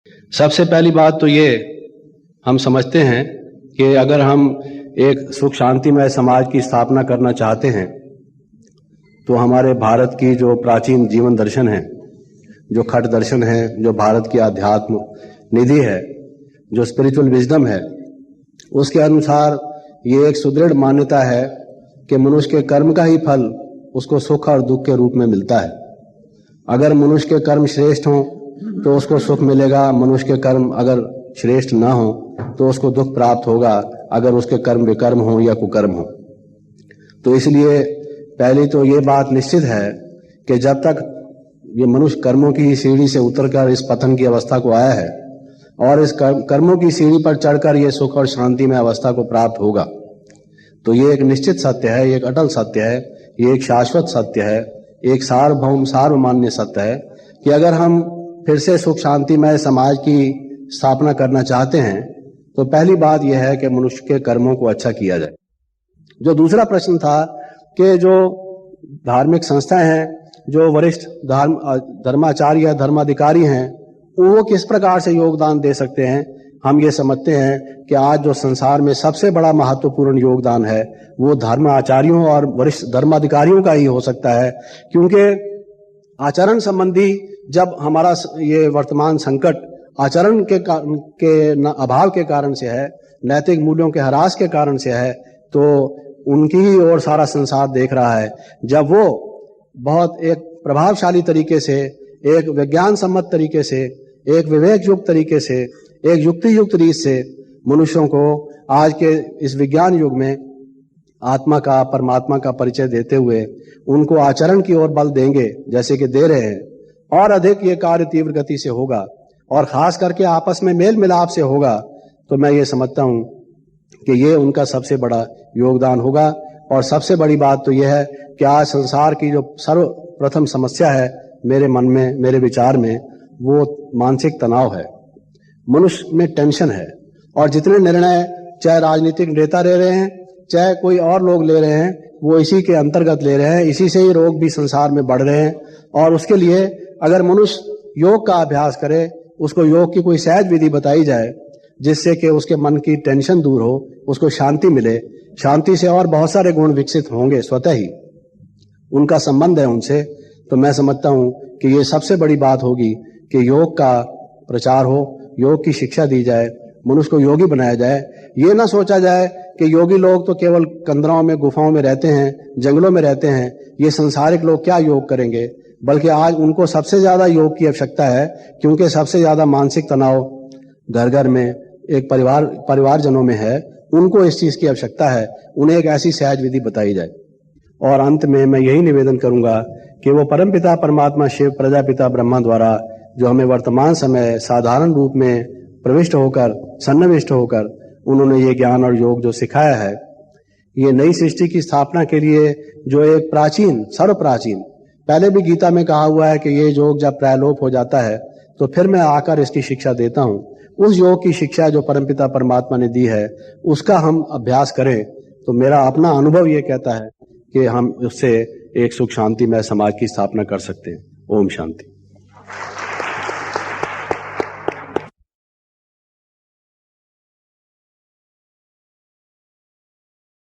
सबसे पहली बात तो ये हम समझते हैं कि अगर हम एक सुख शांतिमय समाज की स्थापना करना चाहते हैं तो हमारे भारत की जो प्राचीन जीवन दर्शन है, जो खट दर्शन है, जो भारत की आध्यात्म निधि है, जो स्पिरिचुअल विजडम है, उसके अनुसार ये एक सुदृढ़ मान्यता है कि मनुष्य के कर्म का ही फल उसको सुख और दुख के रूप में मिलता है। अगर मनुष्य के कर्म श्रेष्ठ हों तो उसको सुख मिलेगा, मनुष्य के कर्म अगर श्रेष्ठ ना हो तो उसको दुख प्राप्त होगा, अगर उसके कर्म विकर्म हो या कुकर्म हो। तो इसलिए पहली तो ये बात निश्चित है कि जब तक ये मनुष्य कर्मों की सीढ़ी से उतरकर इस पतन की अवस्था को आया है और इस कर्मों की सीढ़ी पर चढ़कर ये सुख और शांति में अवस्था को प्राप्त होगा, तो ये एक निश्चित सत्य है, ये एक अटल सत्य है, ये एक शाश्वत सत्य है, एक सार्वभौम सार्वमान्य सत्य है कि अगर हम फिर से सुख शांतिमय समाज की स्थापना करना चाहते हैं तो पहली बात यह है कि मनुष्य के कर्मों को अच्छा किया जाए। जो दूसरा प्रश्न था कि जो धार्मिक संस्थाएं हैं, जो वरिष्ठ धर्माचार्य या धर्माधिकारी हैं, वो किस प्रकार से योगदान दे सकते हैं। हम ये समझते हैं कि आज जो संसार में सबसे बड़ा महत्वपूर्ण योगदान है वो धर्म आचार्यों और वरिष्ठ धर्माधिकारियों का ही हो सकता है, क्योंकि आचरण संबंधी जब हमारा ये वर्तमान संकट आचरण के अभाव के कारण से है, नैतिक मूल्यों के ह्रास के कारण से है, तो उनकी ही ओर सारा संसार देख रहा है। जब वो बहुत एक प्रभावशाली तरीके से, एक विज्ञान सम्मत तरीके से, एक विवेक युक्त तरीके से, एक युक्ति युक्त रीत से मनुष्यों को आज के इस विज्ञान युग में आत्मा का, परमात्मा का परिचय देते हुए उनको आचरण की ओर बल देंगे जैसे कि दे रहे हैं, और अधिक ये कार्य तीव्र गति से होगा और खास करके आपस में मेल मिलाप से होगा, तो मैं ये समझता हूँ कि ये उनका सबसे बड़ा योगदान होगा। और सबसे बड़ी बात तो यह है कि आज संसार की जो सर्वप्रथम समस्या है मेरे मन में, मेरे विचार में, वो मानसिक तनाव है, मनुष्य में टेंशन है। और जितने निर्णय चाहे राजनीतिक नेता ले रहे हैं, चाहे कोई और लोग ले रहे हैं, वो इसी के अंतर्गत ले रहे हैं, इसी से ही रोग भी संसार में बढ़ रहे हैं। और उसके लिए अगर मनुष्य योग का अभ्यास करे, उसको योग की कोई सहज विधि बताई जाए जिससे कि उसके मन की टेंशन दूर हो, उसको शांति मिले, शांति से और बहुत सारे गुण विकसित होंगे स्वतः ही, उनका संबंध है उनसे। तो मैं समझता हूं कि ये सबसे बड़ी बात होगी कि योग का प्रचार हो, योग की शिक्षा दी जाए, मनुष्य को योगी बनाया जाए। ये ना सोचा जाए कि योगी लोग तो केवल कंदराओं में, गुफाओं में रहते हैं, जंगलों में रहते हैं, ये संसारिक लोग क्या योग करेंगे, बल्कि आज उनको सबसे ज्यादा योग की आवश्यकता है, क्योंकि सबसे ज्यादा मानसिक तनाव घर घर में, एक परिवारजनों में है, उनको इस चीज की आवश्यकता है, उन्हें एक ऐसी सहज विधि बताई जाए। और अंत में मैं यही निवेदन करूंगा कि वो परमपिता परमात्मा शिव, प्रजापिता ब्रह्मा द्वारा जो हमें वर्तमान समय साधारण रूप में प्रविष्ट होकर, सन्निविष्ट होकर उन्होंने ये ज्ञान और योग जो सिखाया है, ये नई सृष्टि की स्थापना के लिए जो एक प्राचीन, सर्वप्राचीन, पहले भी गीता में कहा हुआ है कि ये योग जब त्रैलोप हो जाता है तो फिर मैं आकर इसकी शिक्षा देता हूँ। उस योग की शिक्षा जो परमपिता परमात्मा ने दी है, उसका हम अभ्यास करें तो मेरा अपना अनुभव ये कहता है कि हम उससे एक सुख शांतिमय समाज की स्थापना कर सकते हैं। ओम शांति।